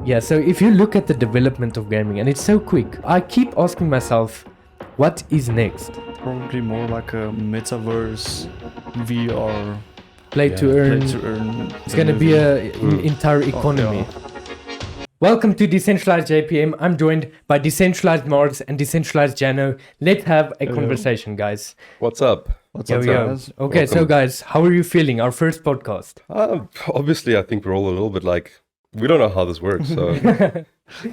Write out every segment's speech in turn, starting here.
Yeah, so if you look at the development of gaming, and it's so quick, I keep asking myself, what is next? Probably more like a metaverse, VR, Play to earn. play to earn. It's going to be an entire economy. Welcome to Decentralized JPM. I'm joined by Decentralized Mars and Decentralized Jano. Let's have a conversation, guys. What's up? What's Yo, up, yo. guys? Okay, so Welcome. guys, how are you feeling? Our first podcast. Obviously, I think we're all a little bit like, we don't know how this works. So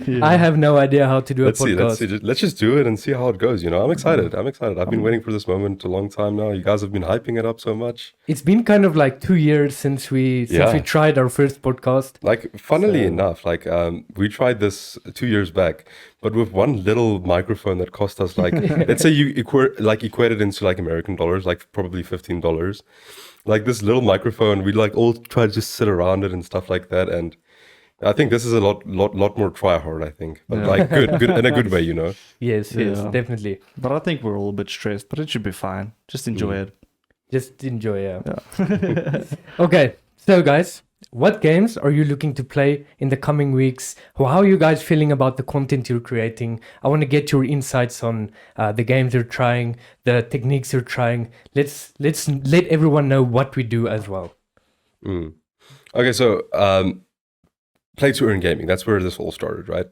Yeah. I have no idea how to do let's a see. podcast. Let's just do it and see how it goes. I'm excited. I've been waiting for this moment a long time now. You guys have been hyping it up so much. It's been kind of like 2 years since we tried our first podcast. Like, funnily So- enough, like we tried this 2 years back, but with one little microphone that cost us like, let's say you equate it into like American dollars, like probably $15. Like this little microphone, we like all try to just sit around it and stuff like that. And I think this is a lot more try hard, I think, but Yeah. like good in a good way, Yes, Yeah. definitely. But I think we're all a bit stressed, but it should be fine. Just enjoy it. Just enjoy, yeah. Yeah. Okay, so guys, what games are you looking to play in the coming weeks? How are you guys feeling about the content you're creating? I want to get your insights on the games you're trying, the techniques you're trying. Let's let everyone know what we do as well. Okay, so play to earn gaming. That's where this all started, right?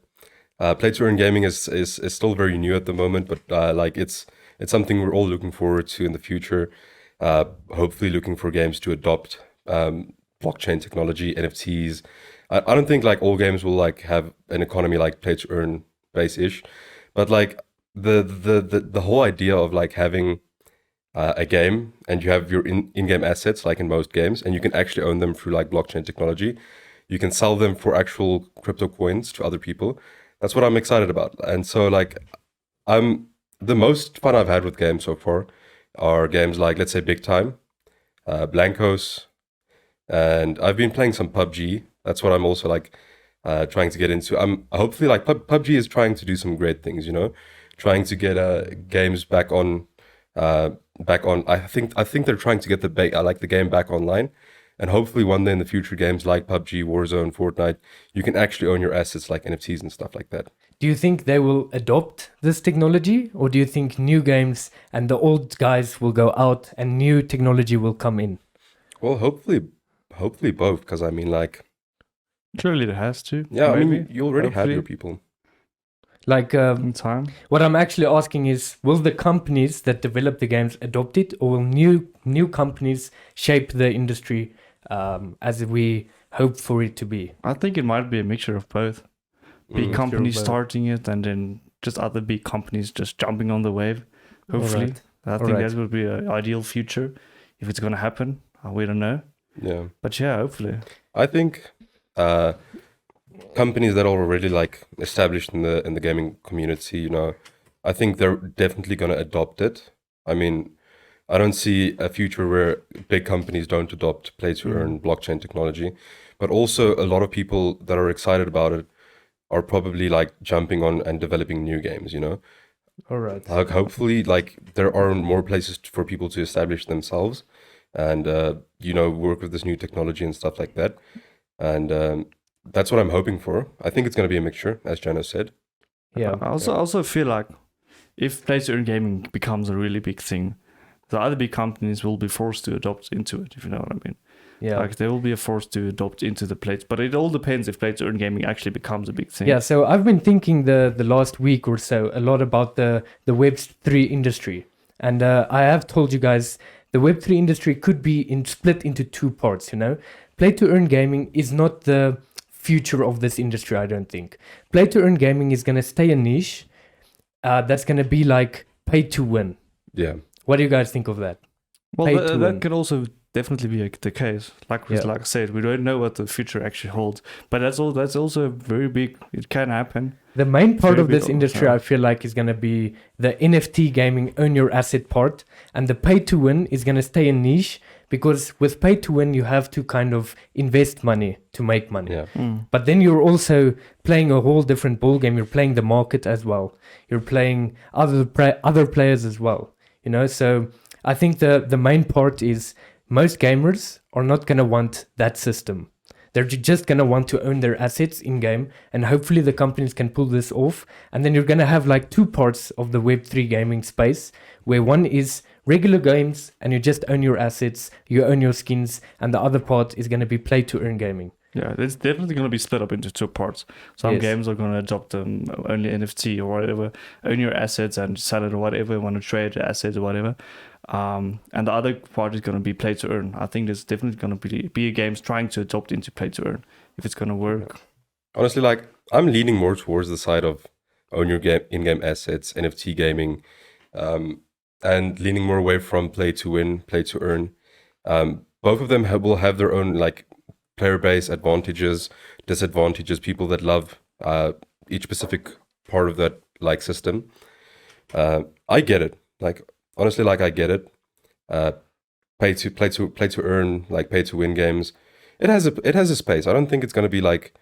Play to earn gaming is still very new at the moment, but like it's something we're all looking forward to in the future. Hopefully, looking for games to adopt blockchain technology, NFTs. I don't think like all games will like have an economy like play to earn base-ish, but like the whole idea of like having a game and you have your in-game assets like in most games, and you can actually own them through like blockchain technology. You can sell them for actual crypto coins to other people. That's what I'm excited about. And so like the most fun I've had with games so far are games like, let's say, Big Time, Blancos, and I've been playing some PUBG. That's what I'm also like trying to get into. I'm hopefully like PUBG is trying to do some great things, trying to get games back on. I think they're trying to get the game back online. And hopefully one day in the future, games like PUBG, Warzone, Fortnite, you can actually own your assets like NFTs and stuff like that. Do you think they will adopt this technology, or do you think new games and the old guys will go out and new technology will come in? Well, hopefully both, because I mean, like, Surely it has to. yeah, I maybe, mean, you already have your hopefully, people. Like, in time. what I'm actually asking is, will the companies that develop the games adopt it, or will new companies shape the industry as we hope for it to be? I think it might be a mixture of both. Big companies both. starting it, and then just other big companies just jumping on the wave. Hopefully, Alright. I think Alright. that would be an ideal future. If it's going to happen, we don't know. Yeah, But yeah, hopefully. I think companies that are already like established in the gaming community, I think they're definitely going to adopt it. I mean, I don't see a future where big companies don't adopt play to earn blockchain technology, but also a lot of people that are excited about it are probably like jumping on and developing new games, All right. Like hopefully like there are more places for people to establish themselves and work with this new technology and stuff like that. And that's what I'm hoping for. I think it's going to be a mixture, as Jano said. Yeah. I also feel like if play to earn gaming becomes a really big thing, the other big companies will be forced to adopt into it, if you know what I mean. Yeah. Like they will be forced to adopt into the plates, but it all depends if play to earn gaming actually becomes a big thing. Yeah, so I've been thinking the last week or so a lot about the Web3 industry. And I have told you guys the Web3 industry could be split into two parts, Play to earn gaming is not the future of this industry, I don't think. Play to earn gaming is going to stay a niche that's going to be like pay to win. Yeah. What do you guys think of that? Well, pay to win. that could also definitely be the case. Like I said, we don't know what the future actually holds, but that's also very big. It can happen. The main part Very of this big, industry, yeah. I feel like, is going to be the NFT gaming, earn your asset part. And the pay to win is going to stay a niche because with pay to win, you have to kind of invest money to make money. Yeah. But then you're also playing a whole different ball game. You're playing the market as well. You're playing other players as well. So I think the main part is most gamers are not going to want that system. They're just going to want to own their assets in game, and hopefully the companies can pull this off. And then you're going to have like two parts of the Web3 gaming space, where one is regular games and you just own your assets, you own your skins, and the other part is going to be play to earn gaming. Yeah, it's definitely going to be split up into two parts. Some Yes. games are going to adopt only NFT or whatever, own your assets and sell it or whatever, want to trade assets or whatever. And the other part is going to be play to earn. I think there's definitely going to be games trying to adopt into play to earn if it's going to work. Honestly, like I'm leaning more towards the side of own your game in-game assets, NFT gaming, and leaning more away from play to win, play to earn. Both of them will have their own like player base advantages, disadvantages. People that love each specific part of that like system. I get it. Like honestly, like I get it. Play to earn, like pay to win games. It has a space. I don't think it's gonna be like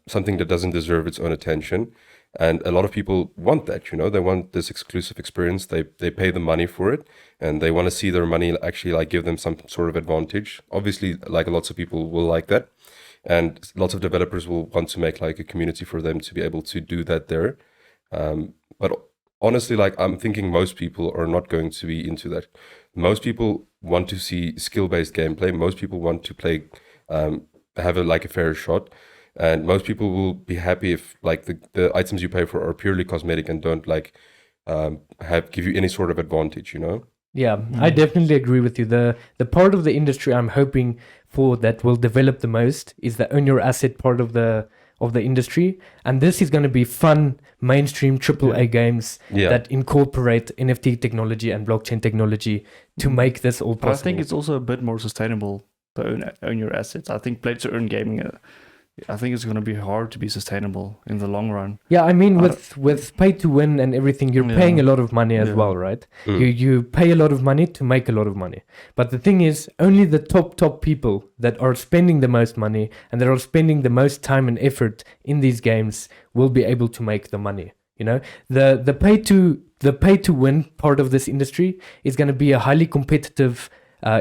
something that doesn't deserve its own attention. And a lot of people want that, you know, they want this exclusive experience. They pay the money for it, and they want to see their money actually like give them some sort of advantage. Obviously, like lots of people will like that, and lots of developers will want to make like a community for them to be able to do that there. But honestly, like I'm thinking most people are not going to be into that. Most people want to see skill-based gameplay. Most people want to play, have a fair shot. And most people will be happy if like the items you pay for are purely cosmetic and don't like give you any sort of advantage, you know? Yeah, I definitely agree with you. The part of the industry I'm hoping for that will develop the most is the own your asset part of the industry, and this is going to be fun mainstream AAA games that incorporate NFT technology and blockchain technology to make this all possible. But I think it's also a bit more sustainable to own your assets. I think play to earn gaming. I think it's going to be hard to be sustainable in the long run. Yeah, I mean, with pay to win and everything, you're paying a lot of money as well, right? You pay a lot of money to make a lot of money. But the thing is, only the top people that are spending the most money and that are spending the most time and effort in these games will be able to make the money. You know, the pay to win part of this industry is going to be a highly competitive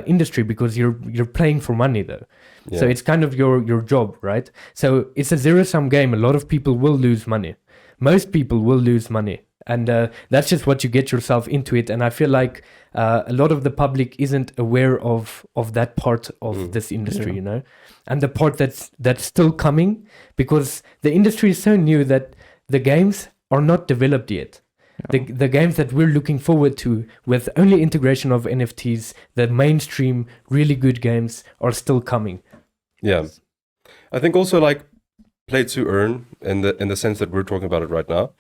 industry because you're playing for money though. Yeah. So it's kind of your job, right? So it's a zero-sum game. A lot of people will lose money. Most people will lose money. And that's just what you get yourself into it. And I feel like a lot of the public isn't aware of that part of this industry, you know? And the part that's still coming, because the industry is so new that the games are not developed yet. The games that we're looking forward to with only integration of NFTs, the mainstream really good games are still coming. Yeah. I think also like play to earn in the sense that we're talking about it right now.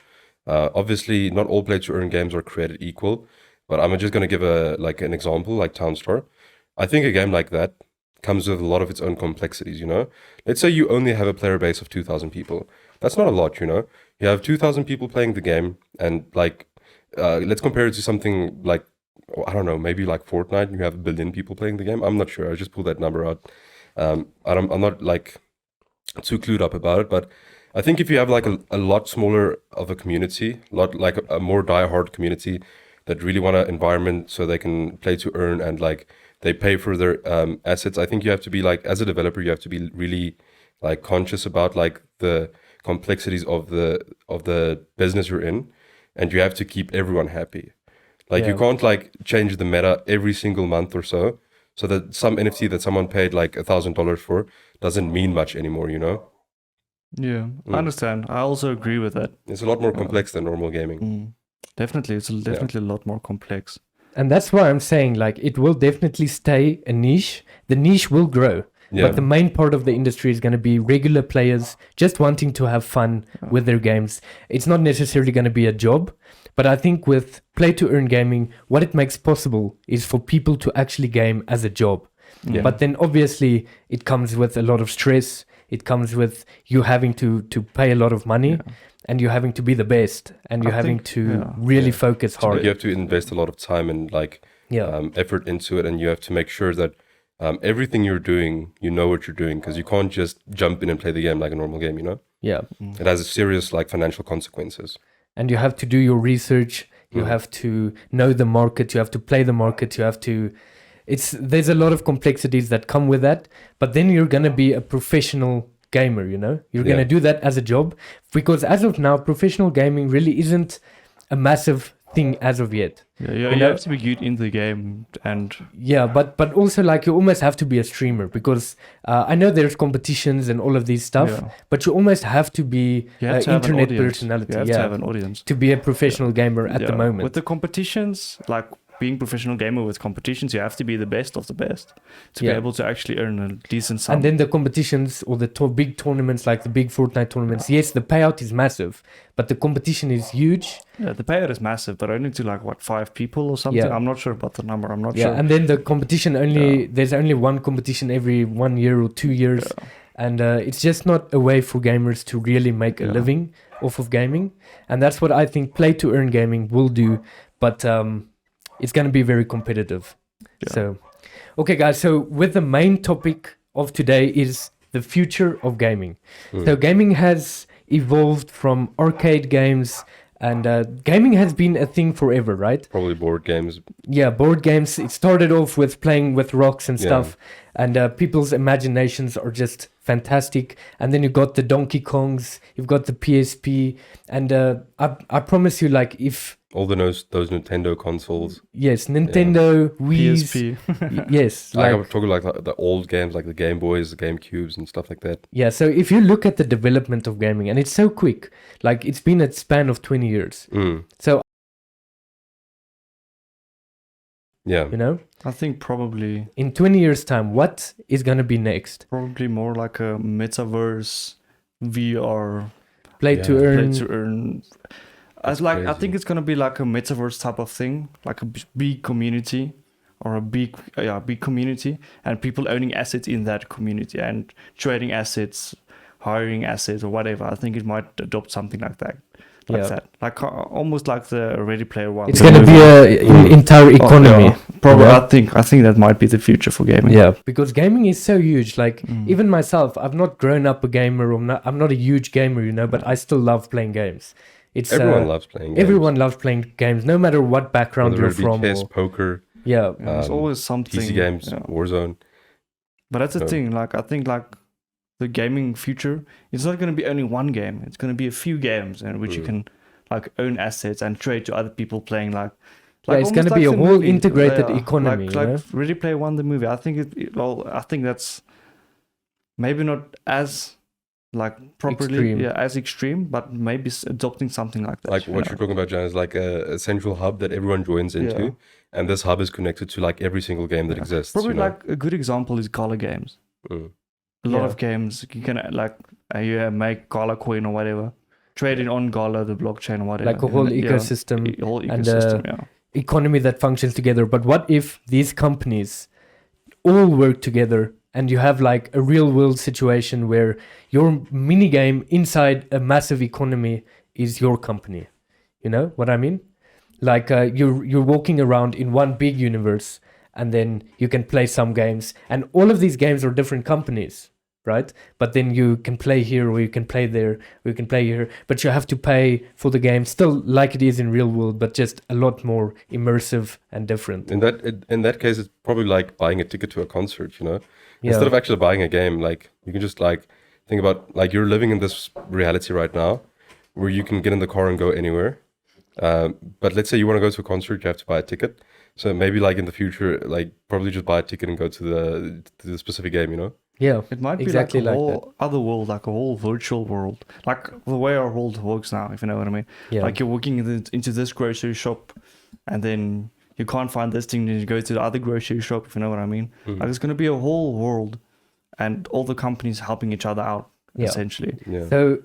Obviously not all play to earn games are created equal, but I'm just going to give an example like Townstar. I think a game like that comes with a lot of its own complexities, you know? Let's say you only have a player base of 2,000 people. That's not a lot, you know? You have 2,000 people playing the game, and like, let's compare it to something like, I don't know, maybe like Fortnite, and you have 1 billion people playing the game. I'm not sure. I just pulled that number out. I'm not like too clued up about it, but I think if you have like a lot smaller of a community, a more diehard community that really want an environment so they can play to earn and like they pay for their assets, I think you have to be like, as a developer, you have to be really like conscious about like the complexities of the business you're in, and you have to keep everyone happy. Like you can't like change the meta every single month or so that some NFT that someone paid like $1,000 for doesn't mean much anymore, you know? Yeah, I understand. I also agree with that. It's a lot more complex than normal gaming. Definitely, it's definitely a lot more complex. And that's why I'm saying like it will definitely stay a niche. The niche will grow. Yeah. But the main part of the industry is going to be regular players just wanting to have fun with their games. It's not necessarily going to be a job, but I think with play to earn gaming, what it makes possible is for people to actually game as a job. Yeah. But then obviously it comes with a lot of stress. It comes with you having to pay a lot of money and you having to be the best and you having to really focus hard. You have to invest a lot of time and like effort into it, and you have to make sure that everything you're doing, you know what you're doing, because you can't just jump in and play the game like a normal game, you know? Yeah. It has serious like financial consequences. And you have to do your research. You have to know the market. You have to play the market. You have to there's a lot of complexities that come with that, but then you're gonna be a professional gamer, you know? You're gonna do that as a job, because as of now, professional gaming really isn't a massive thing as of yet. You know? have to be good in the game, and Yeah, but also like you almost have to be a streamer, because I know there's competitions and all of these stuff, Yeah. but you almost have to be you have an to have an internet audience. personality. You have Yeah, to have an audience. to be a professional gamer at the Yeah. moment. With the competitions, like being professional gamer with competitions, you have to be the best of the best to be able to actually earn a decent sum. And then the competitions or the big tournaments, like the big Fortnite tournaments, yes, the payout is massive, but the competition is huge. Yeah, the payout is massive, but only to like 5 people or something. Yeah. I'm not sure about the number. I'm not Yeah, sure. and then the competition there's only one competition every 1 year or 2 years. Yeah. And it's just not a way for gamers to really make a living off of gaming. And that's what I think play to earn gaming will do. But it's going to be very competitive. Yeah. So, okay, guys. So with the main topic of today is the future of gaming. So gaming has evolved from arcade games, and gaming has been a thing forever, right? Probably board games. Yeah, board games. It started off with playing with rocks and stuff, and people's imaginations are just fantastic. And then you got the Donkey Kongs, you've got the PSP, and I promise you, like if all those Nintendo consoles. Yes, Nintendo, Wii's, PSP. yes, like I'm talking like the old games, like the Game Boys, the Game Cubes, and stuff like that. Yeah, so if you look at the development of gaming, and it's so quick, like it's been a span of 20 years. So, yeah, you know, I think probably in 20 years' time, what is going to be next? probably more like a metaverse, VR, Play to earn. play to earn. That's I crazy. think it's gonna be like a metaverse type of thing, like a big community or a big community, and people owning assets in that community and trading assets, hiring assets or whatever. I think it might adopt something like that. Like almost like the Ready Player One. It's going to be an entire economy. Probably. Yeah. I think that might be the future for gaming. Yeah, because gaming is so huge. Like even myself, I've not grown up a gamer. I'm not a huge gamer, you know, but I still love playing games. It's everyone loves playing games. Everyone loves playing games, no matter what background Whether you're it be from. chess, poker, There's always something. PC games, Warzone. But that's the thing. Like I think like the gaming future, it's not going to be only one game. It's going to be a few games in which you can like own assets and trade to other people playing like it's going to be a whole integrated economy. Like Ready Player One, the movie. I think I think that's maybe not as like properly as extreme, but maybe adopting something like that. Like what you're talking about, Jan, is like a central hub that everyone joins into, and this hub is connected to like every single game that exists. Probably like a good example is Gala games. A lot of games you can like you make Gala coin or whatever, trading on Gala, the blockchain or whatever. Like a whole ecosystem, and economy that functions together. But what if these companies all work together? And you have like a real world situation where your mini game inside a massive economy is your company. You know what I mean? Like you're walking around in one big universe, and then you can play some games, and all of these games are different companies, right? But then you can play here, or you can play there, or you can play here, but you have to pay for the game, still like it is in real world, but just a lot more immersive and different. In that case, it's probably like buying a ticket to a concert, you know? Instead of actually buying a game, like you can just like think about like you're living in this reality right now where you can get in the car and go anywhere. But let's say you want to go to a concert, you have to buy a ticket. So maybe like in the future, like probably just buy a ticket and go to the specific game, you know? Yeah, it might be exactly like a like whole other world, like a whole virtual world, like the way our world works now, if you know what I mean. Yeah. Like you're walking into this grocery shop, and then you can't find this thing, then you go to the other grocery shop, if you know what I mean. Like it's going to be a whole world, and all the companies helping each other out, essentially. Yeah. So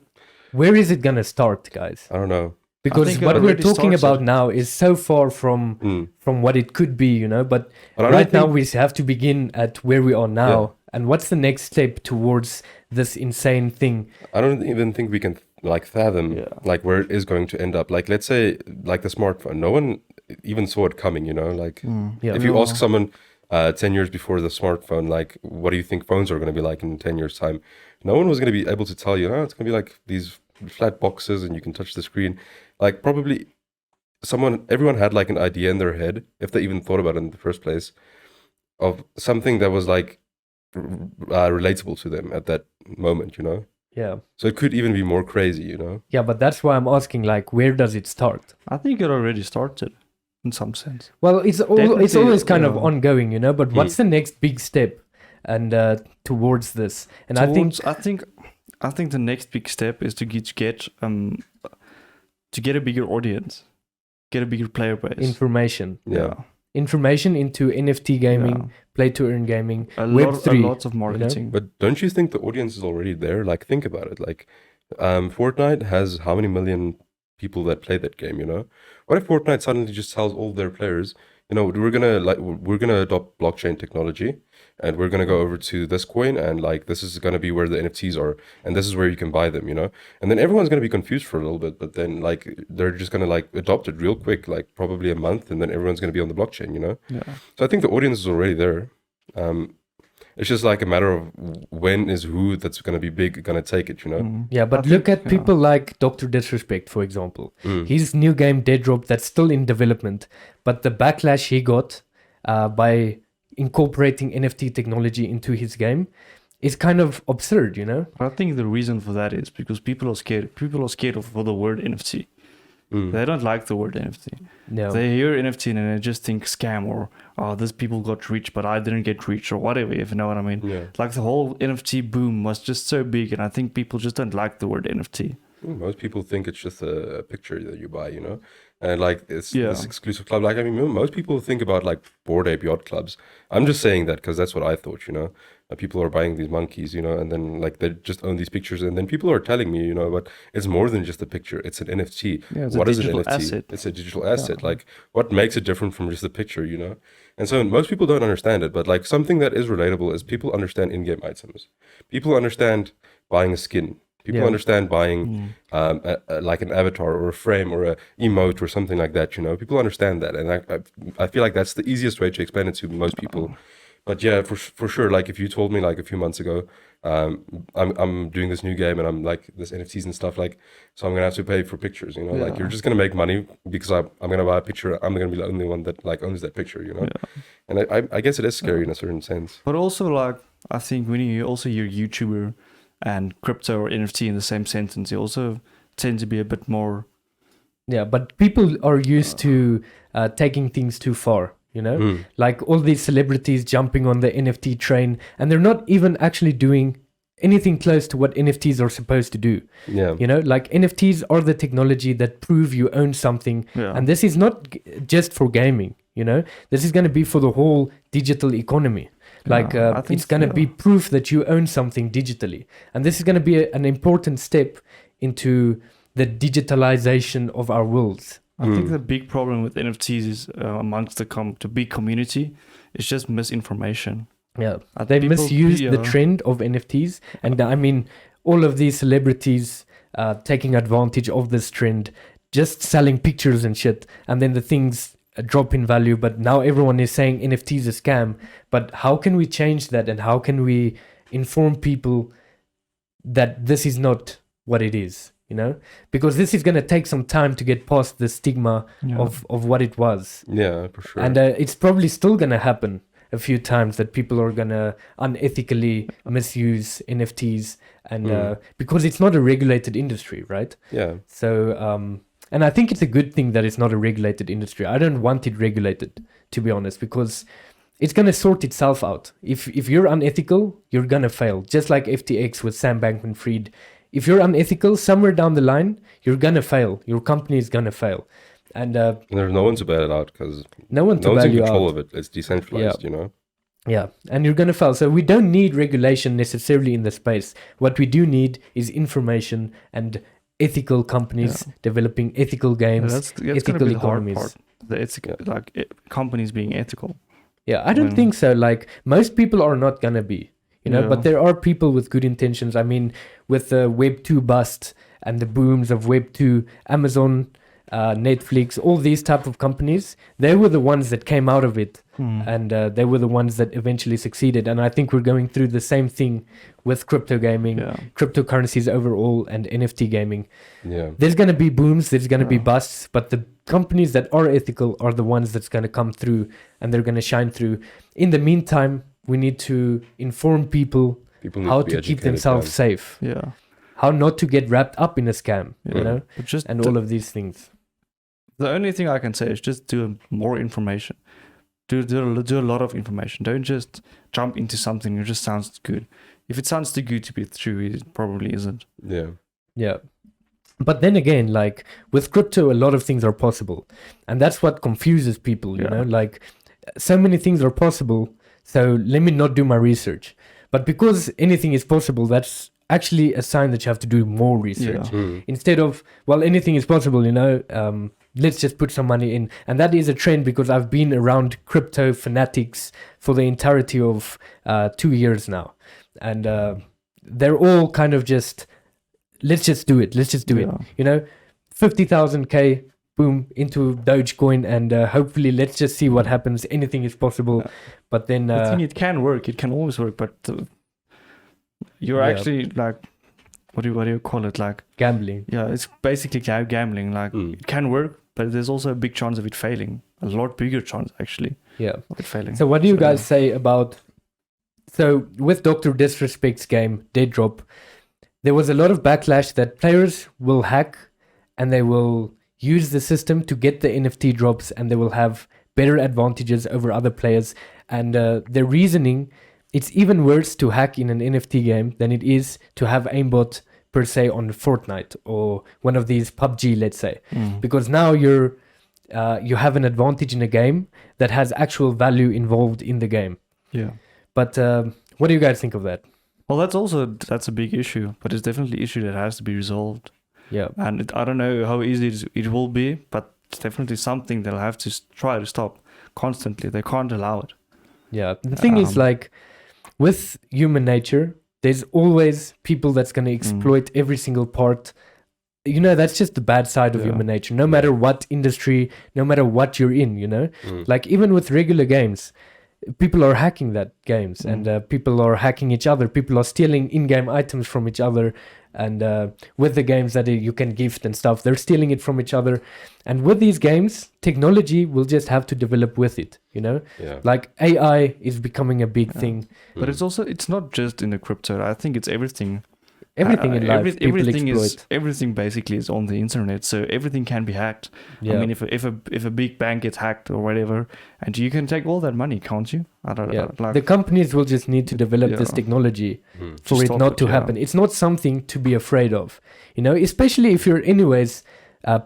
where is it going to start, guys? I don't know. Because what we're talking about now is so far from what it could be, you know. But right now we have to begin at where we are now. Yeah. And what's the next step towards this insane thing? I don't even think we can like fathom like where it is going to end up. Like let's say like the smartphone. No one even saw it coming, you know. Like if you ask someone 10 years before the smartphone, like what do you think phones are going to be like in 10 years time? No one was going to be able to tell you, it's going to be like these flat boxes and you can touch the screen. Like probably everyone had like an idea in their head, if they even thought about it in the first place. of something that was like relatable to them at that moment, you know? Yeah. So it could even be more crazy, you know? Yeah, but that's why I'm asking, like, where does it start? I think it already started in some sense. Well, it's Definitely, always kind of yeah. ongoing, you know. But what's the next big step, and towards this? And I think the next big step is to get a bigger audience, get a bigger player base. information Yeah. into NFT gaming, Yeah. play to earn gaming, a Web3. lot of marketing. But don't you think the audience is already there? Like, think about it. Like, Fortnite has how many million people that play that game, you know? What if Fortnite suddenly just tells all their players, you know, we're gonna adopt blockchain technology, and we're gonna go over to this coin, and like this is gonna be where the NFTs are, and this is where you can buy them, you know? And then everyone's gonna be confused for a little bit, but then like they're just gonna like adopt it real quick, like probably a month, and then everyone's gonna be on the blockchain, you know? Yeah. So I think the audience is already there. It's just like a matter of when is who that's going to be big going to take it, you know? Mm. Yeah, but I look think, at people like Dr. Disrespect, for example. Mm. His new game Deadrop that's still in development, but the backlash he got by incorporating NFT technology into his game is kind of absurd, you know? I think the reason for that is because people are scared. People are scared of the word NFT. Mm. They don't like the word NFT. No. They hear NFT and they just think scam or this people got rich but I didn't get rich or whatever, if you know what I mean. Yeah. Like the whole NFT boom was just so big, and I think people just don't like the word NFT. Most people think it's just a picture that you buy, you know? And like it's Yeah. this exclusive club. Like, I mean, most people think about like Bored Ape Yacht Clubs. I'm just saying that because that's what I thought, you know? People are buying these monkeys, you know, and then like they just own these pictures. And then people are telling me, you know, but it's more than just a picture, it's an NFT. Yeah, it's What a is an digital NFT? asset. It's a digital asset. Like, what makes it different from just a picture, you know? And so most people don't understand it, but like something that is relatable is people understand in-game items. People understand buying a skin. People Yeah. understand buying like an avatar or a frame or a emote or something like that, you know? People understand that. And I feel like that's the easiest way to explain it to most people. But yeah, for sure, like if you told me like a few months ago, I'm doing this new game and I'm like this NFTs and stuff, like, so I'm gonna have to pay for pictures, you know, like Yeah. you're just gonna make money because I'm gonna buy a picture. I'm gonna be the only one that like owns that picture, you know. Yeah. And I guess it is scary in a certain sense. But also, like, I think when you also hear YouTuber and crypto or NFT in the same sentence, you also tend to be a bit more. Yeah, but people are used to taking things too far, you know? Mm. Like all these celebrities jumping on the NFT train, and they're not even actually doing anything close to what NFTs are supposed to do. Yeah. You know, like NFTs are the technology that prove you own something. Yeah. And this is not just for gaming, you know? This is going to be for the whole digital economy. Like Yeah, I think it's going to so. be proof that you own something digitally. And this is going to be an important step into the digitalization of our worlds. I think the big problem with NFTs is amongst the big community, it's just misinformation. Yeah, I they think people- misused the yeah. trend of NFTs, and I mean, all of these celebrities taking advantage of this trend, just selling pictures and shit, and then the things drop in value. But now everyone is saying NFTs a scam. But how can we change that, and how can we inform people that this is not what it is? You know, because this is going to take some time to get past the stigma Yeah. of what it was. Yeah, for sure. And it's probably still going to happen a few times that people are going to unethically misuse NFTs and because it's not a regulated industry, right? Yeah. So, and I think it's a good thing that it's not a regulated industry. I don't want it regulated, to be honest, because it's going to sort itself out. If you're unethical, you're going to fail. Just like FTX with Sam Bankman-Fried. If you're unethical, somewhere down the line, you're going to fail. Your company is going to fail. And There's no one to bail it out because no one to no one's in bail you control out. of it. It's decentralized, you know? Yeah, and you're going to fail. So we don't need regulation necessarily in the space. What we do need is information and ethical companies developing ethical games, that's gonna ethical be the hard economies. part. The ethical, companies being ethical. Yeah, I don't When- think so. Like most people are not going to be, you know, Yeah. but there are people with good intentions. I mean, with the Web 2 bust and the booms of Web 2, Amazon, Netflix, all these type of companies, they were the ones that came out of it and they were the ones that eventually succeeded. And I think we're going through the same thing with crypto gaming, cryptocurrencies overall, and NFT gaming. Yeah. There's going to be booms, there's going to be busts, but the companies that are ethical are the ones that's going to come through, and they're going to shine through. In the meantime, we need to inform people need how be to keep educated, themselves safe, Yeah. how not to get wrapped up in a scam, you know, But just and all of these things. the only thing I can say is just do more information. Do a lot of information. Don't just jump into something that just sounds good. If it sounds too good to be true, it probably isn't. Yeah. Yeah. But then again, like with crypto, a lot of things are possible. And that's what confuses people, you know, like so many things are possible. So let me not do my research. But because anything is possible, that's actually a sign that you have to do more research. Instead of, well, anything is possible, you know, let's just put some money in. And that is a trend because I've been around crypto fanatics for the entirety of 2 years now. And they're all kind of just, let's just do it. Let's just do it. You know, 50,000K, boom, into Dogecoin, and hopefully let's just see what happens. Anything is possible. But then... I think it can work. It can always work. But you're actually like, what do you call it? Like gambling. Yeah, it's basically gambling. Like it can work, but there's also a big chance of it failing. A lot bigger chance, actually. Yeah. Of it failing. So what do you guys say about... So with Dr. Disrespect's game, Deadrop, there was a lot of backlash that players will hack and they will use the system to get the NFT drops, and they will have better advantages over other players. And the reasoning, it's even worse to hack in an NFT game than it is to have aimbot per se on Fortnite or one of these PUBG, let's say. Because now you have an advantage in a game that has actual value involved in the game. Yeah. But what do you guys think of that? Well, that's a big issue, but it's definitely an issue that has to be resolved. Yeah. And I don't know how easy it will be, but it's definitely something they'll have to try to stop constantly. They can't allow it. Yeah. The thing is, like, with human nature, there's always people that's going to exploit every single part. You know, that's just the bad side of human nature. No matter what industry, no matter what you're in, you know? Like, even with regular games, people are hacking that games, and people are hacking each other. People are stealing in-game items from each other, and with the games that you can gift and stuff, they're stealing it from each other. And with these games, technology will just have to develop with it, you know? Like AI is becoming a big thing. But it's not just in the crypto. I think it's everything. Everything in life, everything basically is on the internet, so everything can be hacked. I mean, if a big bank gets hacked or whatever, and you can take all that money, can't you? I don't know. Like, the companies will just need to develop this technology for it not to happen. It's not something to be afraid of, you know, especially if you're anyways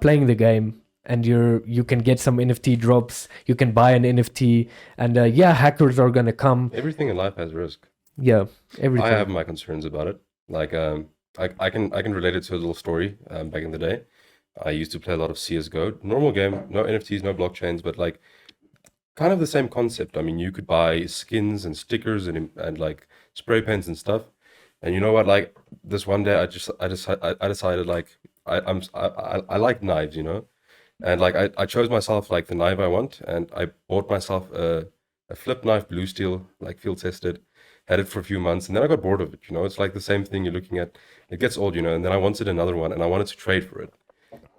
playing the game and you can get some NFT drops, you can buy an NFT, and hackers are gonna come. Everything in life has risk. Yeah, everything. I have my concerns about it. Like I can relate it to a little story. Back in the day, I used to play a lot of CS:GO, normal game, no NFTs, no blockchains, but like kind of the same concept. I mean, you could buy skins and stickers and like spray paints and stuff. And you know what? Like this one day, I decided like I like knives, you know, and like I chose myself like the knife I want, and I bought myself a flip knife, blue steel, like field tested. Had it for a few months, and then I got bored of it. You know, it's like the same thing you're looking at. It gets old, you know. And then I wanted another one, and I wanted to trade for it.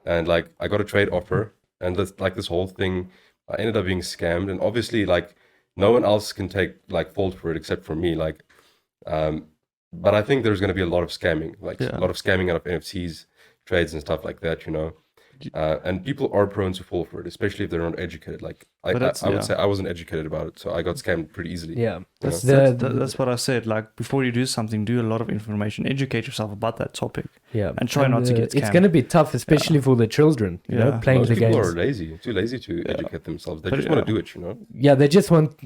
And like I got a trade offer, and this whole thing, I ended up being scammed. And obviously, like no one else can take like fault for it except for me. Like, but I think there's going to be a lot of scamming, like a lot of scamming out of NFTs, trades, and stuff like that. You know. And people are prone to fall for it, especially if they're not educated. Like I would say I wasn't educated about it, so I got scammed pretty easily. Yeah, that's what I said. Like before you do something, do a lot of information, educate yourself about that topic. Yeah, and try not to get scammed. It's going to be tough, especially for the children. You know, playing most the games. People are lazy, too lazy to educate themselves. They just want to do it. You know. Yeah, they just want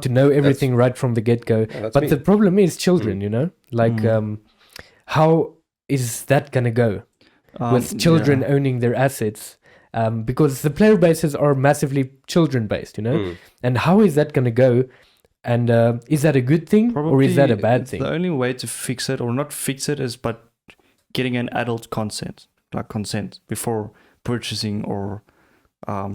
to know everything right from the get go. But the problem is children. You know, like how is that going to go? With children owning their assets, because the player bases are massively children based, you know, and how is that going to go? And is that a good thing or is that a bad thing? The only way to fix it or not fix it is but getting an adult consent before purchasing or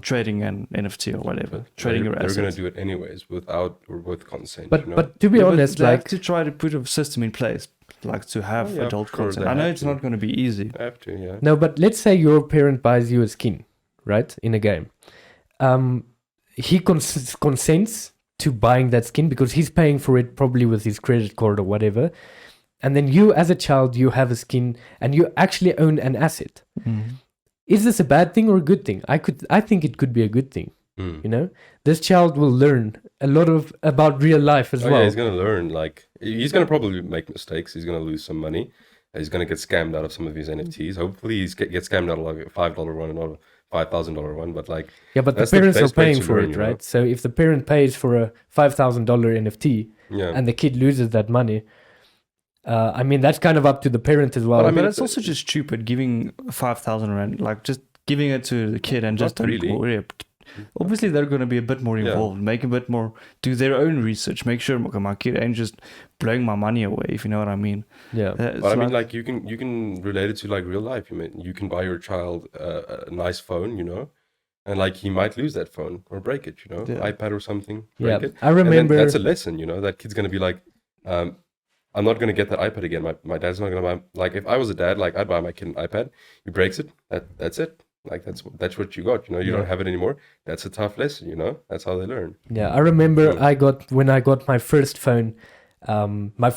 trading an NFT or whatever, trading your assets. They're going to do it anyways without or with consent. But you know? but to be Yeah, but honest, they have like to try to put a system in place, like to have Oh, yeah, adult for sure, content. they I know have it's to. not going to be easy. I have to, yeah. no, but let's say your parent buys you a skin, right, in a game. He consents to buying that skin because he's paying for it probably with his credit card or whatever. And then you, as a child, you have a skin and you actually own an asset. Is this a bad thing or a good thing? I think it could be a good thing. Mm. You know, this child will learn a lot about real life as Oh, well. yeah, he's going to learn. Like, he's going to probably make mistakes. He's going to lose some money. He's going to get scammed out of some of his NFTs. Hopefully, he gets scammed out of like a $5 one and not a $5,000 one. But like, Yeah, but the that's the parents are best way paying to for learn, it, you know? right? So if the parent pays for a $5,000 NFT yeah. and the kid loses that money, I mean, that's kind of up to the parent as well. But I mean, But it's also just stupid giving 5,000 rand, like just giving it to the kid and just Not don't really. worry. Obviously, they're going to be a bit more Yeah. involved, make a bit more, do their own research, make sure okay, my kid ain't just blowing my money away, if you know what I mean. Yeah. It's But I mean, like you can relate it to like real life. You can buy your child a nice phone, you know, and like he might lose that phone or break it, you know, Yeah. iPad or something. Yeah. Break it. I And then remember. that's a lesson, you know. That kid's gonna be like, I'm not gonna get that iPad again. My dad's not gonna buy. Like if I was a dad, like I'd buy my kid an iPad. He breaks it. That's it. Like that's what you got. You know, you Yeah. don't have it anymore. That's a tough lesson. You know, that's how they learn. Yeah, I remember Yeah. when I got my first phone, my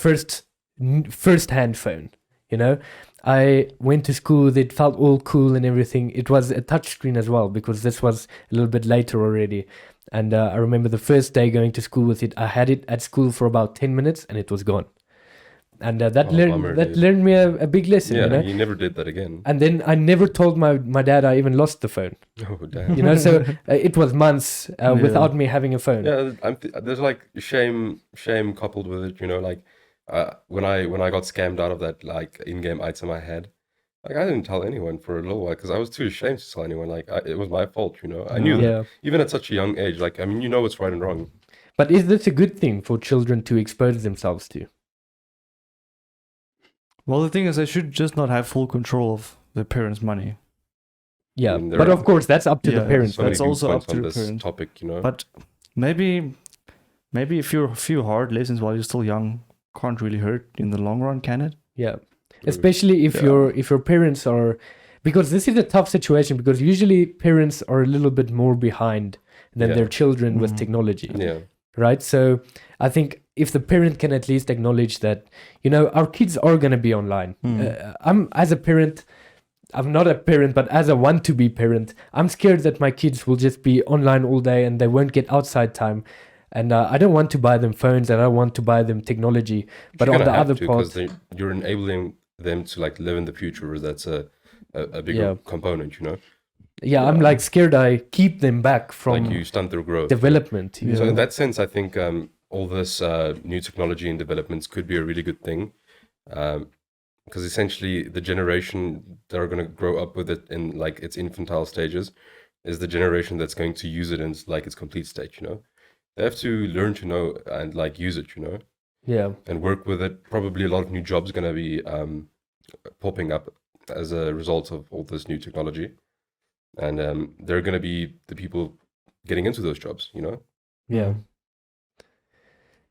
first-hand phone, you know, I went to school with it, felt all cool and everything. It was a touchscreen as well because this was a little bit later already. And I remember the first day going to school with it. I had it at school for about 10 minutes and it was gone. And Oh, bummer, dude. learned me a big lesson, Yeah, you know. he never did that again. And then I never told my dad I even lost the phone, Oh damn. you know. So it was months without me having a phone. Yeah, there's like shame coupled with it, you know. Like when I got scammed out of that like in-game item I had, like I didn't tell anyone for a little while because I was too ashamed to tell anyone. Like it was my fault, you know. I knew that Yeah. even at such a young age. Like I mean, you know what's right and wrong. But is this a good thing for children to expose themselves to? Well, the thing is, they should just not have full control of their parents' money. Yeah, I mean, there but are- of course that's up to the Yeah, parents. So many That's good also points up to on the this parent. topic, you know. But maybe a few hard lessons while you're still young can't really hurt in the long run, can it? Yeah, especially if Yeah. your parents are, because this is a tough situation because usually parents are a little bit more behind than Yeah. their children with Mhm. technology, Yeah, right? So I think if the parent can at least acknowledge that, you know, our kids are going to be online. As a parent, I'm not a parent, but as a want-to-be parent, I'm scared that my kids will just be online all day and they won't get outside time. And I don't want to buy them phones and I don't want to buy them technology. But you're on gonna the have other to, part, 'cause you're enabling them to like live in the future. That's a bigger Yeah. component, you know. yeah, I'm like scared I keep them back from Like you stunt their growth. development. you Yeah. So know? in that sense, I think all this new technology and developments could be a really good thing, because essentially the generation that are going to grow up with it in like its infantile stages is the generation that's going to use it in like its complete state. You know, they have to learn to know and like use it. You know, Yeah, and work with it. Probably a lot of new jobs going to be popping up as a result of all this new technology, and they're going to be the people getting into those jobs. You know. yeah.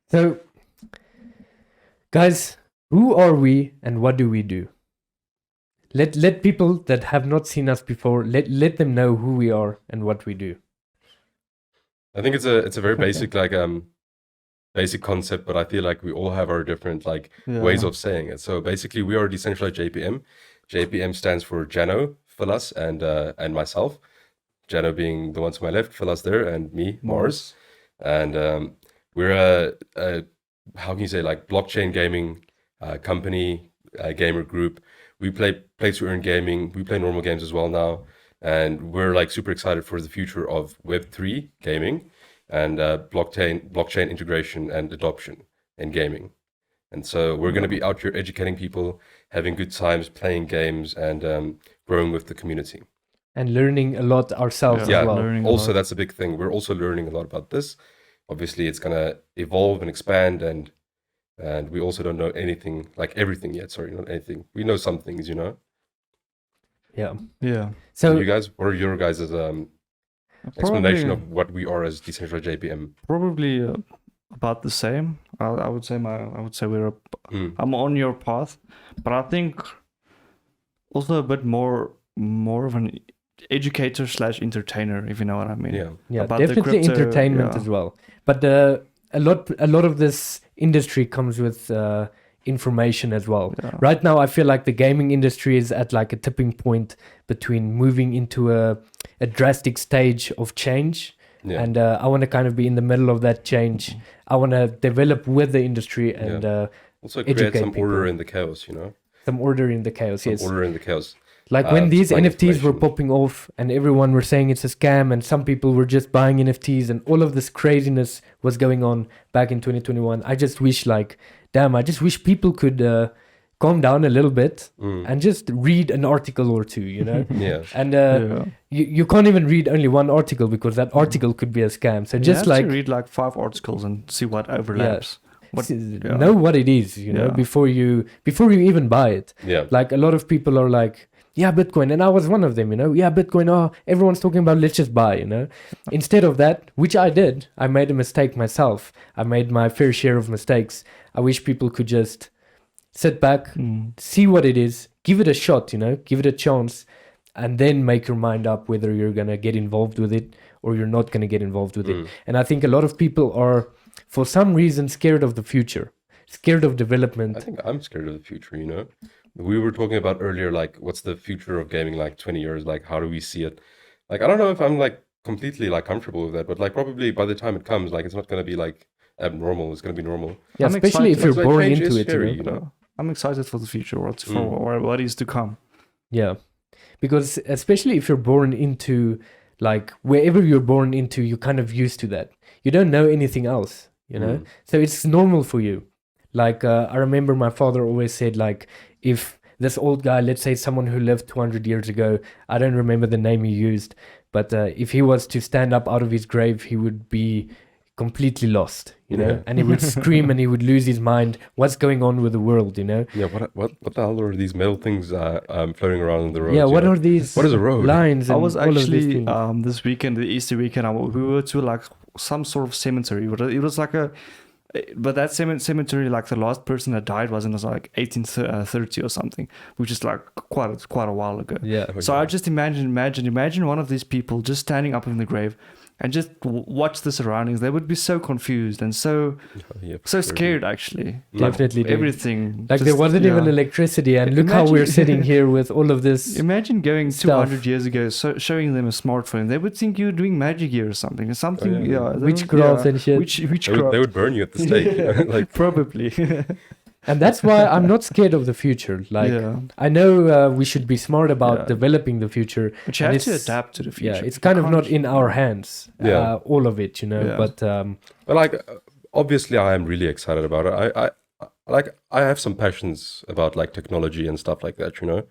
So, guys, who are we and what do we do? Let people that have not seen us before, let them know who we are and what we do. I think it's a very basic like basic concept, but I feel like we all have our different like ways of saying it. So basically, we are Decentralized JPM. JPM stands for Jano, Philas, and myself. Jano being the one to my left, Philas there, and me, Mars. And we're a how can you say like blockchain gaming company, gamer group. We play to earn gaming. We play normal games as well now, and we're like super excited for the future of Web3 gaming and blockchain integration and adoption in gaming. And so we're going to be out here educating people, having good times, playing games, and growing with the community. And learning a lot ourselves Yeah, as well. learning a Also, lot. that's a big thing. We're also learning a lot about this. Obviously, it's going to evolve and expand, and we also don't know anything, like everything yet. Sorry, not anything. We know some things, you know. Yeah. Yeah. So So you guys, what are your guys' explanation of what we are as decentralized JPM? Probably about the same. I would say I'm on your path, but I think also a bit more of an educator / entertainer, if you know what I mean. Yeah, About the definitely crypto, entertainment yeah. as well. But a lot of this industry comes with information as well. Yeah. Right now, I feel like the gaming industry is at like a tipping point between moving into a drastic stage of change. Yeah. And I want to kind of be in the middle of that change. I want to develop with the industry and Also create educate some order people. in the chaos, you know? some order in the chaos. Some Yes. order in the chaos. Like when these supplying NFTs were information. popping off and everyone were saying it's a scam and some people were just buying NFTs and all of this craziness was going on back in 2021. I just wish people could calm down a little bit and just read an article or two, you know? Yeah. And Yeah. you can't even read only one article because that article could be a scam. So You just have like to read like 5 articles and see what overlaps. know what it is, you know, Yeah. before you even buy it. Yeah. Like a lot of people are like, yeah, Bitcoin. And I was one of them, you know, yeah, Bitcoin. Oh, everyone's talking about, let's just buy, you know. Instead of that, which I did, I made a mistake myself. I made my fair share of mistakes. I wish people could just sit back, see what it is, give it a shot, you know, give it a chance, and then make your mind up whether you're going to get involved with it or you're not going to get involved with it. And I think a lot of people are, for some reason, scared of the future, scared of development. I think I'm scared of the future, you know? We were talking about earlier, like, what's the future of gaming, like 20 years? Like, how do we see it? Like, I don't know if I'm like completely like comfortable with that, but like probably by the time it comes, like, it's not going to be like abnormal. It's going to be normal. Yeah, I'm especially if excited. you're Like, born change into is it, scary, you know? you know? I'm excited for the future, what is to come. Yeah, because especially if you're born into, like, wherever you're born into, you're kind of used to that. You don't know anything else, you know? So it's normal for you. Like, I remember my father always said, like, if this old guy, let's say someone who lived 200 years ago, I don't remember the name he used, but if he was to stand up out of his grave, he would be completely lost, you know, Yeah. and he would scream and he would lose his mind. What's going on with the world, you know? Yeah, what the hell are these metal things floating around on the road? Yeah, what are these What is a road? lines I and was all of these actually things? this weekend, the Easter weekend, we were to like some sort of cemetery. It was like but that cemetery, like the last person that died was in like 1830 or something, which is like quite a while ago. Yeah. So I just imagine one of these people just standing up in the grave and just watch the surroundings. They would be so confused and so scared, actually. Definitely, dude. Everything. Like, there wasn't even electricity, and look how we're sitting here with all of this. Imagine going stuff. 200 years ago, showing them a smartphone. They would think you're doing magic here or something. Something, yeah. Witchcraft and shit. Witchcraft. They would burn you at the stake. You know? Like, Probably. And that's why I'm not scared of the future. Like, I know we should be smart about developing the future. But you and have to it's- adapt to the future. Yeah, it's kind of not in our hands, Yeah. all of it, you know. Yeah. But but like, obviously, I am really excited about it. I have some passions about like technology and stuff like that, you know.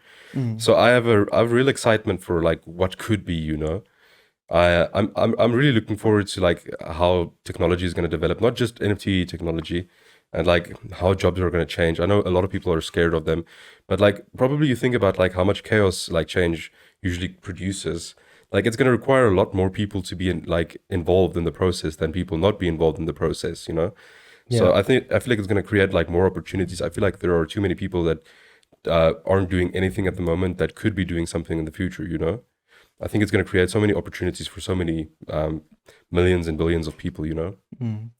So I have a real excitement for like what could be, you know. I'm really looking forward to like how technology is going to develop, not just NFT technology, and like how jobs are going to change. I know a lot of people are scared of them, but like probably you think about like how much chaos like change usually produces. Like it's going to require a lot more people to be involved in the process than people not be involved in the process, you know. So I feel like it's going to create like more opportunities. I feel like there are too many people that aren't doing anything at the moment that could be doing something in the future, you know. I think it's going to create so many opportunities for so many millions and billions of people, you know.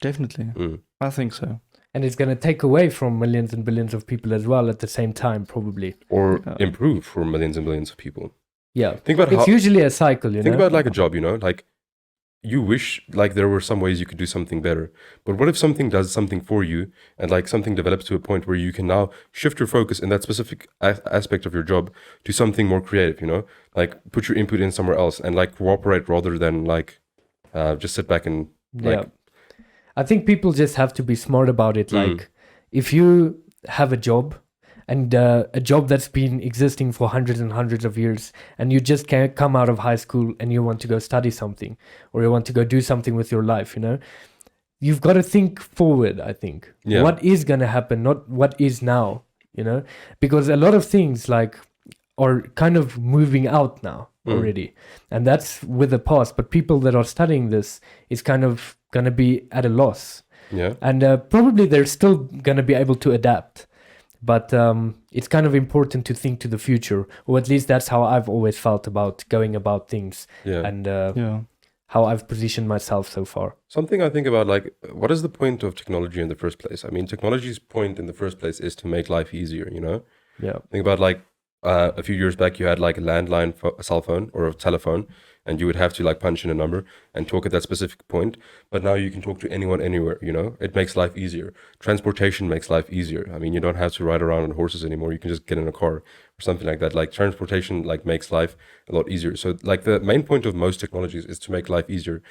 Definitely. I think so. and it's going to take away from millions and billions of people as well at the same time, probably. Or improve for millions and billions of people. Yeah. Think about It's usually a cycle, you know. Think about like a job, you know, like you wish like there were some ways you could do something better. But what if something does something for you and like something develops to a point where you can now shift your focus in that specific aspect of your job to something more creative, you know, like put your input in somewhere else and like cooperate rather than like just sit back and like. I think people just have to be smart about it. Like if you have a job and a job that's been existing for hundreds and hundreds of years, and you just can't come out of high school and you want to go study something, or you want to go do something with your life, you know, you've got to think forward, I think. What is going to happen, not what is now, you know, because a lot of things like are kind of moving out now already, and that's with the past. But people that are studying this is kind of gonna be at a loss, and probably they're still gonna be able to adapt. But it's kind of important to think to the future, or at least that's how I've always felt about going about things, and how I've positioned myself so far. Something I think about, like, what is the point of technology in the first place? I mean, technology's point in the first place is to make life easier, you know? Yeah. Think about, like, a few years back, you had like a landline a cell phone or a telephone, and you would have to like punch in a number and talk at that specific point. But now you can talk to anyone anywhere, you know? It makes life easier. Transportation makes life easier. I mean, you don't have to ride around on horses anymore. You can just get in a car or something like that. Like transportation like makes life a lot easier. So like the main point of most technologies is to make life easier.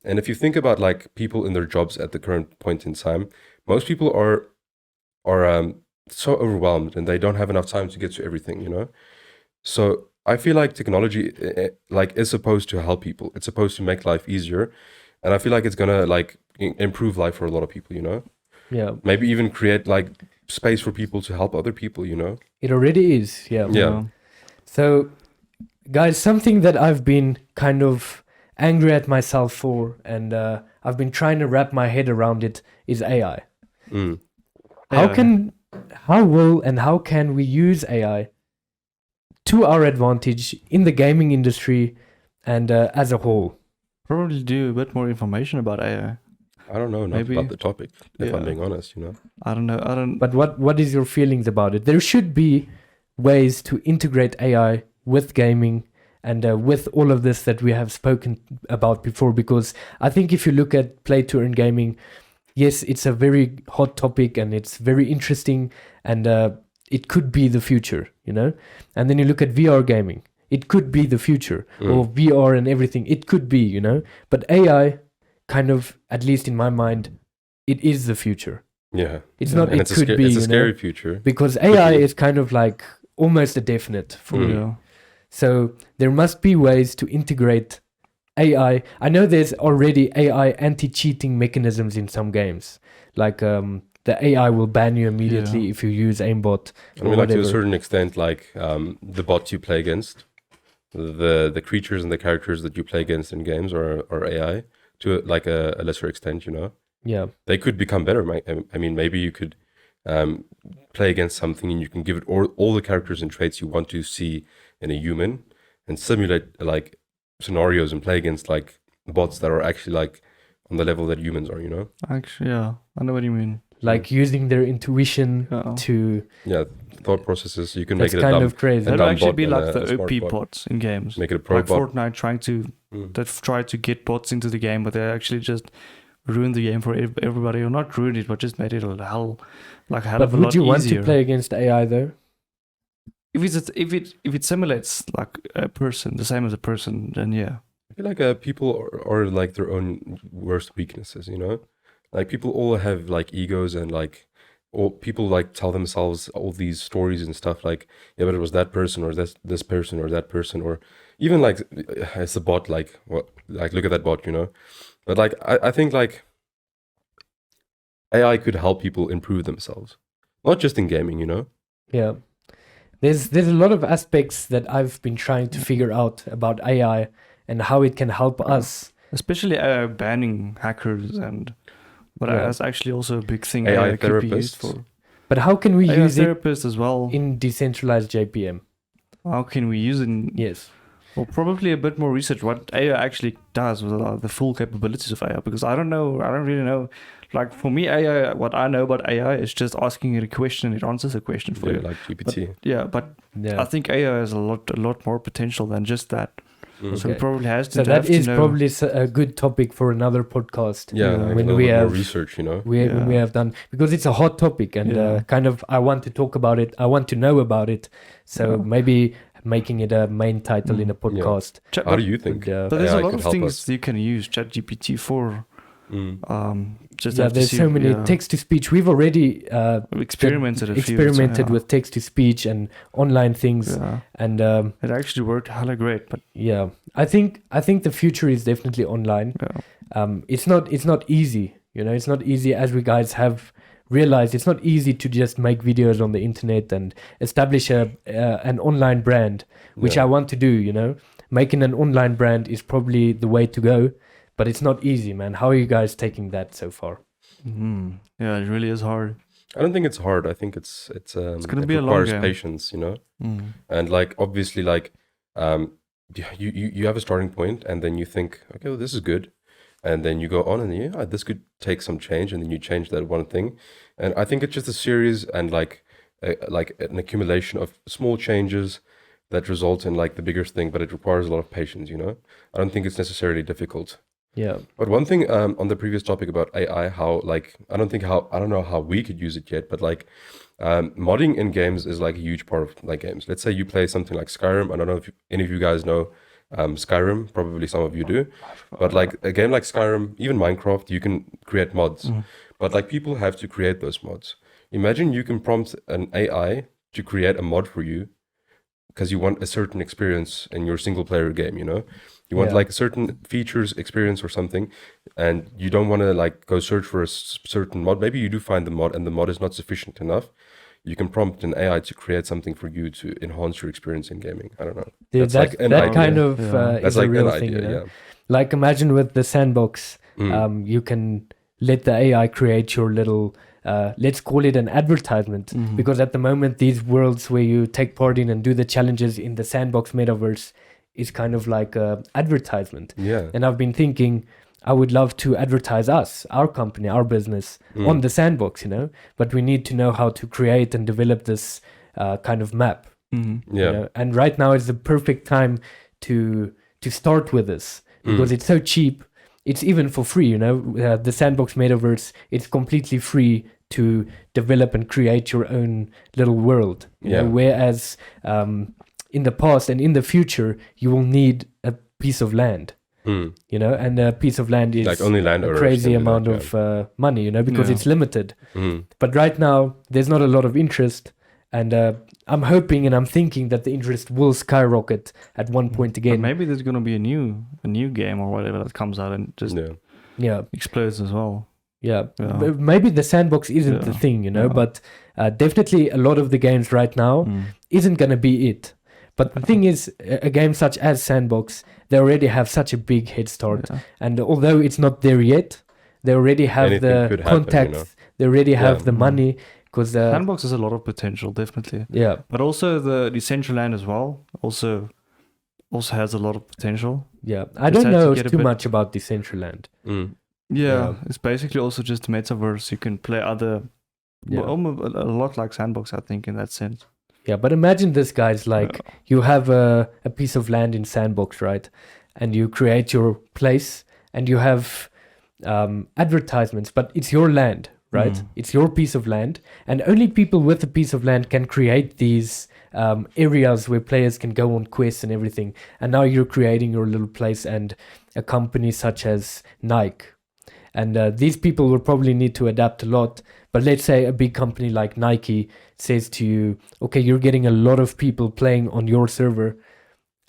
And if you think about like people in their jobs at the current point in time, most people are so overwhelmed and they don't have enough time to get to everything, you know? So I feel like technology like is supposed to help people. It's supposed to make life easier. And I feel like it's gonna like improve life for a lot of people, you know? Yeah. Maybe even create like space for people to help other people, you know? It already is, Yeah. So, guys, something that I've been kind of angry at myself for, and I've been trying to wrap my head around it, is AI. How will and how can we use AI to our advantage in the gaming industry and as a whole? Probably do a bit more information about AI. I don't know enough about the topic, if I'm being honest, you know? I don't know. But what is your feelings about it? There should be ways to integrate AI with gaming and with all of this that we have spoken about before, because I think if you look at play to earn gaming, yes, it's a very hot topic and it's very interesting, and it could be the future, you know? And then you look at VR gaming, it could be the future, or VR and everything, it could be, you know? But AI, kind of, at least in my mind, it is the future. Yeah. It's not, and it could be, it's a you scary know? future. Because AI is kind of like almost a definite for me. Yeah. So there must be ways to integrate AI. I know there's already AI anti-cheating mechanisms in some games. Like the AI will ban you immediately if you use aimbot. I mean, like to a certain extent, like the bots you play against, the creatures and the characters that you play against in games are AI to like a lesser extent, you know? Yeah. They could become better. I mean, maybe you could play against something and you can give it all the characters and traits you want to see in a human and simulate like scenarios and play against like bots that are actually like on the level that humans are, you know? Actually, yeah, I know what you mean. Like using their intuition to... Yeah, thought processes. You can That's make it kind of crazy. That would actually be and like a the smart OP bot. bots in games. Make it a pro like bot. Fortnite they've tried to get bots into the game, but they actually just ruined the game for everybody, or not ruined it, but just made it a hell of a lot easier. But would you want to play against AI though? If it simulates like a person, the same as a person, then yeah. I feel like people are like their own worst weaknesses, you know? Like people all have like egos and like all people like tell themselves all these stories and stuff like, yeah, but it was that person or this person or that person, or even like it's a bot, like what, like look at that bot, you know? But like I think like AI could help people improve themselves, not just in gaming, you know? Yeah. There's a lot of aspects that I've been trying to figure out about AI and how it can help us. Especially banning hackers and... But that's actually also a big thing AI could be used for. But how can we AI use it therapists as well. in decentralized JPM? How can we use it? Yes. Well, probably a bit more research what AI actually does with the full capabilities of AI, because I don't really know. Like for me, AI, what I know about AI is just asking it a question and it answers a question for you. Like GPT. But I think AI has a lot more potential than just that. So it probably has to. So that is probably a good topic for another podcast. Yeah, when we have more research, you know, when we have done, because it's a hot topic and kind of I want to talk about it. I want to know about it. So maybe making it a main title in a podcast. Yeah. How do you think? But there's a lot of things you can use ChatGPT for. There's so many text to speech. We've already experimented with text to speech and online things, and it actually worked hella great. But I think the future is definitely online. It's not easy, you know. It's not easy as we guys have realize it's not easy to just make videos on the internet and establish an online brand, which I want to do, you know. Making an online brand is probably the way to go, but it's not easy, man. How are you guys taking that so far? Yeah, it really is hard. I don't think it's hard. I think it's gonna be a long requires game. patience, you know. And like obviously, like you have a starting point, and then you think, okay, well, this is good, and then you go on, and this could take some change, and then you change that one thing, and I think it's just a series and like an accumulation of small changes that result in like the bigger thing, but it requires a lot of patience, you know. I don't think it's necessarily difficult. Yeah. But one thing on the previous topic about AI, how like I don't know how we could use it yet, but like modding in games is like a huge part of like games. Let's say you play something like Skyrim. I don't know if any of you guys know Skyrim. Probably some of you do. But like a game like Skyrim, even Minecraft, you can create mods. But like people have to create those mods. Imagine you can prompt an AI to create a mod for you because you want a certain experience in your single player game, you know? You want like a certain features, experience or something, and you don't want to like go search for a certain mod. Maybe you do find the mod and the mod is not sufficient enough. You can prompt an AI to create something for you to enhance your experience in gaming. I don't know. Dude, That's that like an kind idea. of That's is like a real an thing, idea, you know? yeah. Like imagine with the sandbox, you can let the AI create your little, let's call it an advertisement, because at the moment these worlds where you take part in and do the challenges in the sandbox metaverse is kind of like a advertisement. Yeah. And I've been thinking I would love to advertise us, our company, our business on the sandbox, you know, but we need to know how to create and develop this kind of map. Yeah. You know? And right now is the perfect time to start with this because it's so cheap. It's even for free, you know, the sandbox metaverse, it's completely free to develop and create your own little world, you know, whereas in the past and in the future, you will need a piece of land, you know, and a piece of land is like only land a crazy amount of money, you know, because it's limited. But right now, there's not a lot of interest. And I'm hoping and I'm thinking that the interest will skyrocket at one point again. But maybe there's going to be a new game or whatever that comes out and just explodes as well. Yeah. Maybe the sandbox isn't the thing, you know, but definitely a lot of the games right now isn't going to be it. But the thing is, a game such as Sandbox, they already have such a big head start. And although it's not there yet, they already have Anything the contacts, you know? they already have the money. Because Sandbox has a lot of potential, definitely. Yeah. But also the Decentraland as well also has a lot of potential. Yeah. I don't know too much about Decentraland. Yeah, it's basically also just a metaverse. You can play other, almost a lot like Sandbox, I think, in that sense. Yeah, but imagine this, guys, like you have a piece of land in Sandbox, right? And you create your place and you have advertisements, but it's your land, right? It's your piece of land. And only people with a piece of land can create these areas where players can go on quests and everything. And now you're creating your little place and a company such as Nike. And these people will probably need to adapt a lot. But let's say a big company like Nike says to you, okay, you're getting a lot of people playing on your server.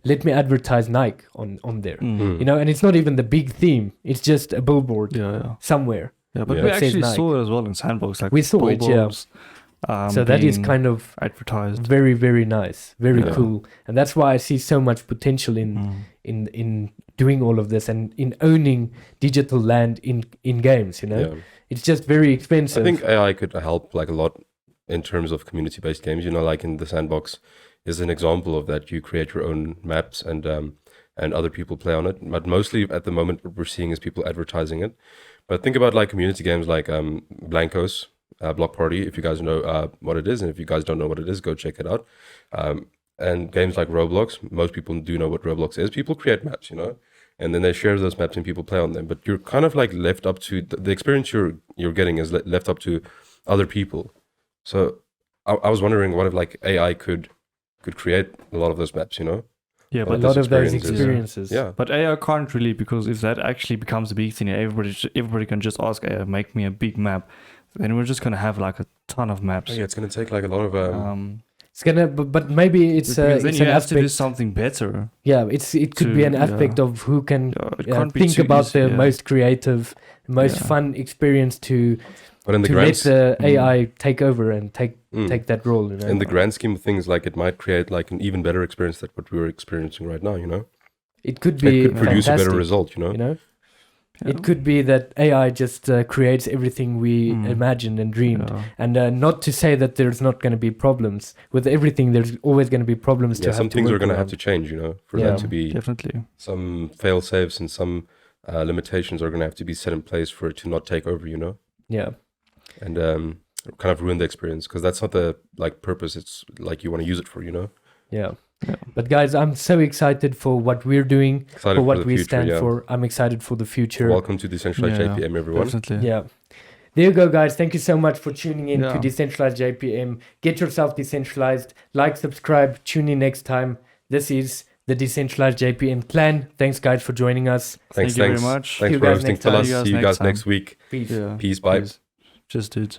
Let me advertise Nike on there. You know, and it's not even the big theme. It's just a billboard somewhere. Yeah, but we actually saw it as well in Sandbox. Like we saw it, so that is kind of advertised. Very, very nice. Very cool. And that's why I see so much potential in doing all of this and in owning digital land in games, you know? It's just very expensive. I think AI could help like a lot in terms of community-based games, you know, like in the Sandbox is an example of that. You create your own maps and other people play on it. But mostly at the moment what we're seeing is people advertising it. But think about like community games like Blankos, Block Party, if you guys know what it is. And if you guys don't know what it is, go check it out. And games like Roblox, most people do know what Roblox is. People create maps, you know, and then they share those maps and people play on them. But you're kind of like left up to the experience you're getting is left up to other people. So I was wondering what if like AI could create a lot of those maps, you know? Yeah, but a lot of those experiences. Yeah. But AI can't really, because if that actually becomes a big thing, everybody can just ask AI, make me a big map. Then we're just gonna have like a ton of maps. Yeah, it's gonna take like a lot of it's gonna, but maybe it's then it's you an have to do aspect. something better. Yeah, it could be an aspect of who can It can't be think too about easy, the most creative, most fun experience to But in the to grand let the AI take over and take that role. in the grand scheme of things, like it might create like an even better experience than what we're experiencing right now. It could be It could produce a better fantastic, result. Yeah. It could be that AI just creates everything we imagined and dreamed. Yeah. And not to say that there's not going to be problems. With everything, there's always going to be problems. Yeah, some things are going to have to change. For that to be definitely some fail safes and some limitations are going to have to be set in place for it to not take over. Yeah. And kind of ruin the experience, because that's not the purpose. It's like you want to use it for. Yeah. But guys, I'm so excited for what we're doing, Excited for what the we future, stand yeah. for. I'm excited for the future. Welcome to Decentralized JPM, everyone. Definitely. Yeah. There you go, guys. Thank you so much for tuning in to Yeah. Decentralized JPM. Get yourself decentralized. Like, subscribe, tune in next time. This is the Decentralized JPM clan. Thanks, guys, for joining us. Thanks you very much. Thanks See you for guys hosting. next time. See you guys next week. Peace. Yeah. Peace. Bye. Just dudes.